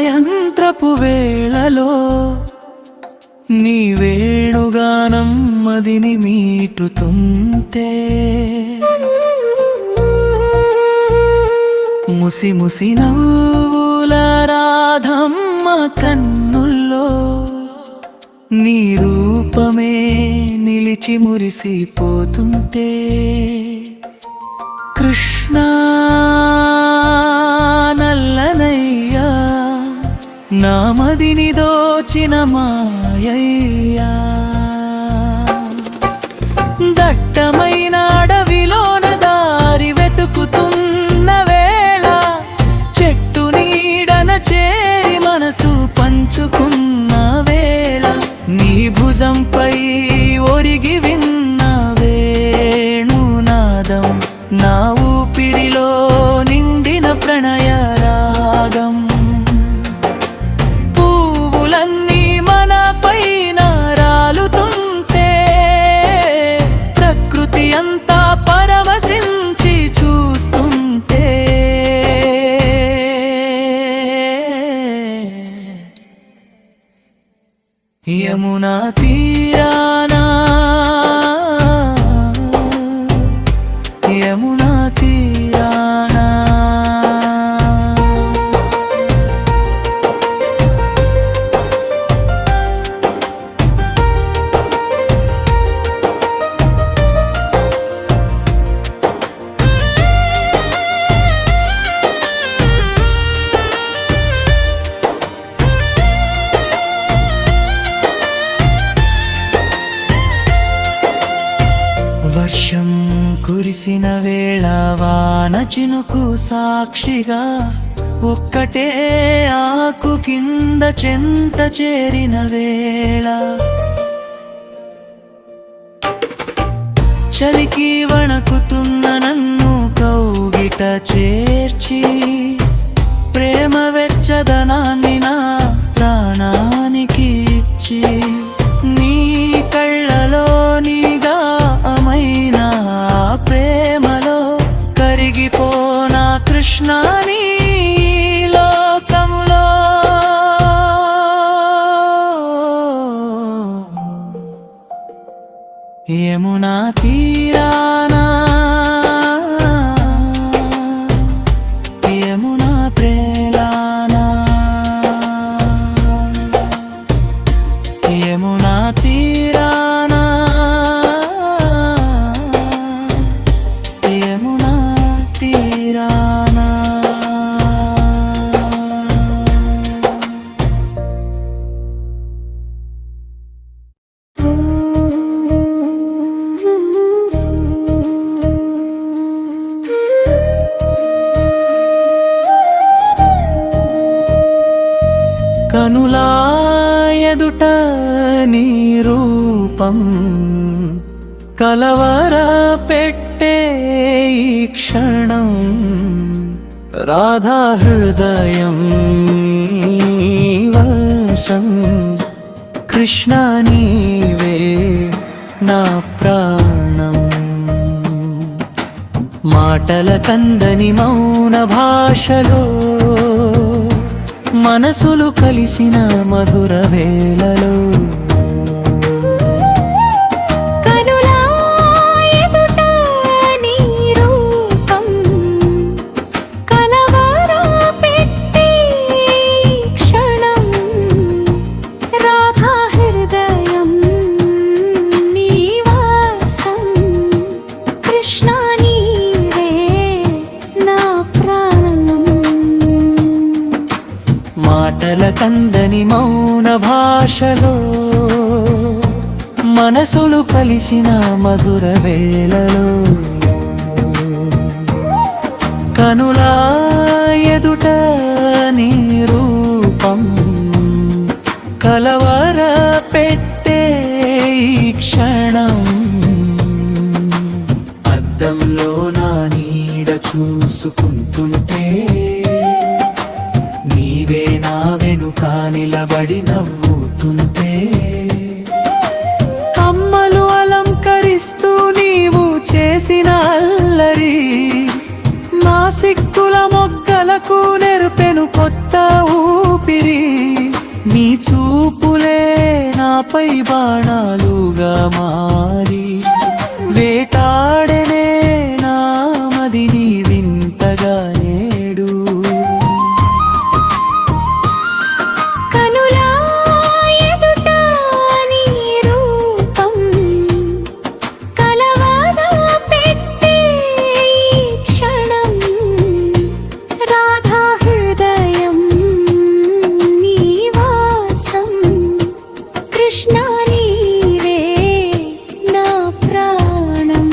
సాయంత్రపు వేళలో నీ వేణుగానం మదిని మీటుతుంటే ముసి ముసి నవ్వుల రాధమ్మ కన్నుల్లో నీ రూపమే నిలిచి మురిసిపోతుంటే కృష్ణ నల్లనయ్యా నా మదిని దోచిన మాయయ్యా దట్టమైన అడవిలోన దారి వెతుకుతున్న వేళ చెట్టు నీడన చేరి మనసు పంచుకున్న వేళ నీ భుజంపై ఒరిగి విన్న వేణునాదం నా ఊపిరిలో నిండిన ప్రణయ రాగం పువ్వులన్నీ మన పైన రాలుతుంటే ప్రకృతి అంతా పరవశించి చూస్తుంటే యమునా తీరానా యమునా తీరానా వర్షం కురిసిన వేళ వాన చినుకు సాక్షిగా ఒక్కటే ఆకు కింద చెంత చేరిన వేళ చలికి వణకుతున్న నన్ను కౌగిట చేర్చి ప్రేమ వెచ్చదనాన్ని నా ప్రాణానికి ఇచ్చి నీ కళ్ళలోనిగా అమైన ప్రేమలో కరిగిపోనా కృష్ణాని లోకంలో యమునా తీరానా యమునా ప్రేలానా యమునా తీరానా యమునా తీరానా కనులా ఎదుట నీ రూపం కలవర పెట్టే ఈ క్షణం రాధా హృదయం వశం కృష్ణ నీవే నా ప్రాణం మాటల కందని మౌన భాషలో మనసులు కలిసిన మధుర వేళలో కనులా ఎదుట నీ రూపం కలవర పెట్టే క్షణం రాధా హృదయం నీ వాసం కృష్ణ నీవే నా ప్రాణం మాటల కందని మౌన భాషలో మనసులు కలిసిన మధుర వేళలో కనులా ఎదుట నీ రూపం కలవర పెట్టే ఈ క్షణం అద్దంలో నా నీడ చూసుకుంటుంటే నీవే నా వెనుక నిలబడి నవ్వుతుంటే అమ్మలు అలంకరిస్తూ నీవు చేసిన అల్లరి నా సిక్కుల మొగ్గలకు నెరుపెను కొత్త ఊపిరి పలకలపై బాణాలుగా మారి వేటాడనే నామదిని వింతగా నేడు. కనులా ఎదుట నీ రూపం కలవర పెట్టే ఈ క్షణం. రాధా హృదయం నీ వాసం, కృష్ణ నీవే నా ప్రాణం.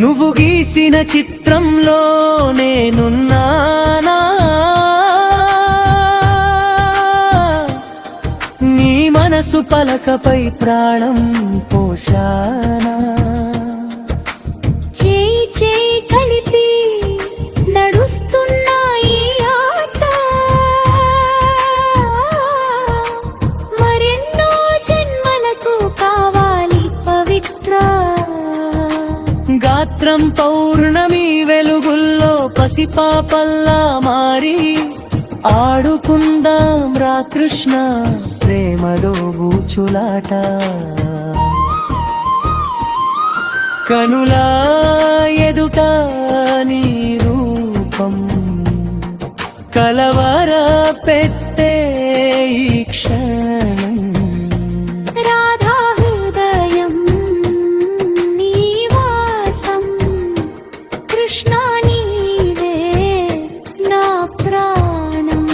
నువ్వు గీసిన చిత్రంలో నేనున్నానా, నీ మనసు పలకపై ప్రాణం పోశానా. చేయి చేయి కలిపి నడుస్తున్న ఈ ఆట మరెన్నో జన్మలకు కావాలి పవిత్ర. గాత్రం పౌర్ణమి వెలుగుల్లో పసిపాపల్లా మారి ఆడుకుందాం రా కృష్ణ ప్రేమదో బూచులాట. కనులా ఎదుట నీ రూపం కలవర పెట్టే ఈ క్షణం. రాధా హృదయం నీ వాసం, కృష్ణ నీవే నా ప్రాణం.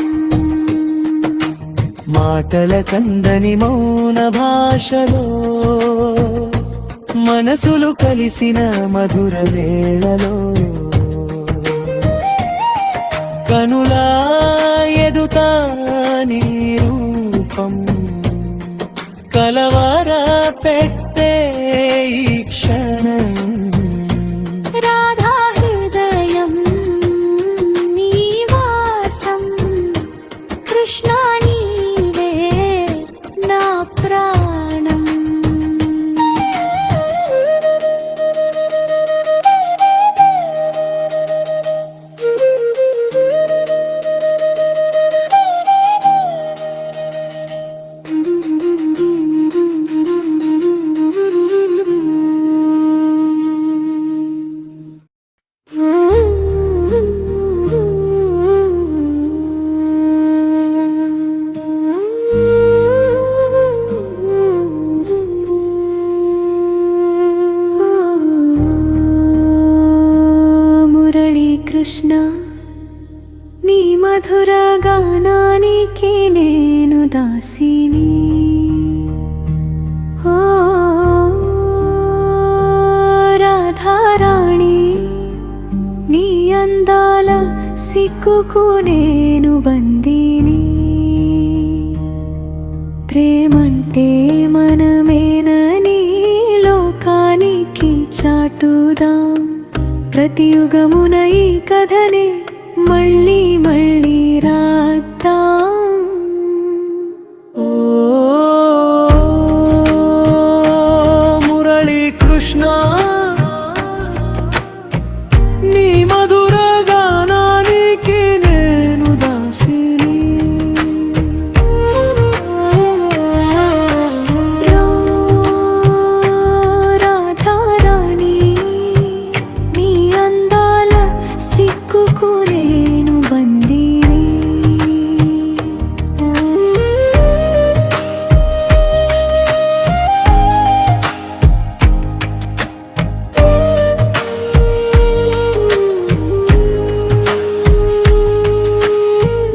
మాటల కందని మౌన భాషలో మనసులు కలిసిన మధుర వేళలో. కనులా ఎదుట నీ రూపం కలవర పెట్టే ఈ క్షణం. రాధా హృదయం నీ వాసం, కృష్ణ నీవే నా ప్రాణం. కృష్ణ నీ మధుర గానానికి నేను దాసిని. ఓ రాధారాణి నీ అందాల సిక్కుకు నేను బందీని. ప్రేమంటే మనమేనని లోకానికి చాటుదాం. ప్రతి యుగమున ఈ కథనే మళ్ళీ మళ్ళీ రాద్దాం. ఓ మురళీ కృష్ణ నీ మధుర గానానికి నేను దాసిని. రాధారాణి నీ అందాల సిక్కుకు నేను బందీని.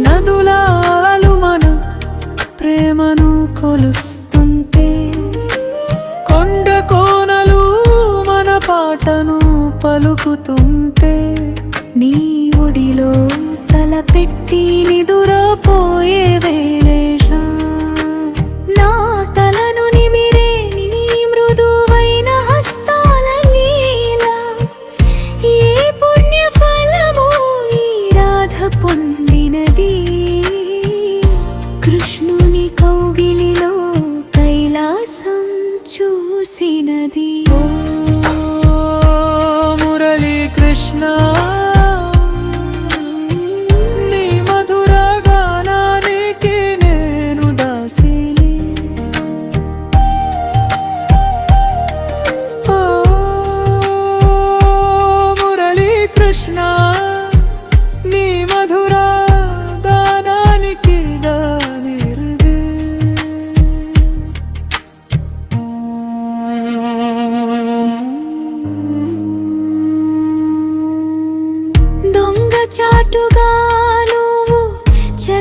నదులాలు మన ప్రేమను కొలుస్తుంటే, కొండ కోనలు మన పాటను పలుకుతుంటే, నీ ఒడిలో తలపెట్టి నిదురపోయే వేళ నా తలను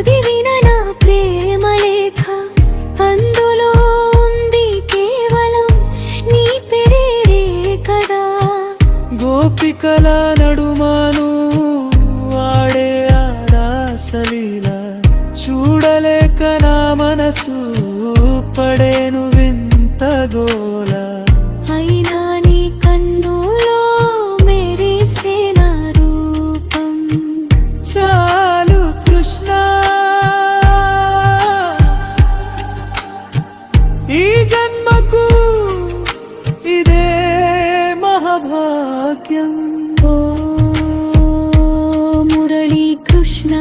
చదివిన నా ప్రేమ లేఖ అందులో ఉంది కేవలం నీ పేరే కదా. గోపికల నడుమాను వాడే ఆరాసలీల చూడలేక నా మనసు పడేను వింత గోల. అయినా నీ కన్నులో మెరిసే నా రూపం చాలు కృష్ణ, ఈ జన్మకు ఇదే మహాభాగ్యం. ఓ మురళీ కృష్ణ,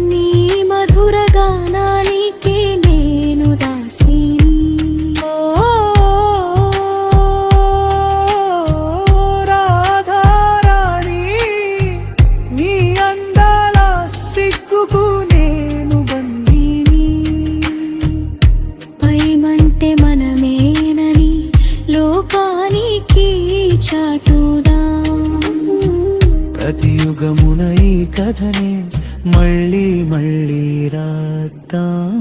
నీ మధుర గానానికి నేను దాసిని. ఓ రాధారాణి, నీ అందాల సిగ్గుకు నేను బందీని. పైమంటే మనమేనని లోకానికి చాటుదాం. ప్రతి యుగమున ఈ కథనే మళ్ళీ మళ్ళీ రాద్దాం.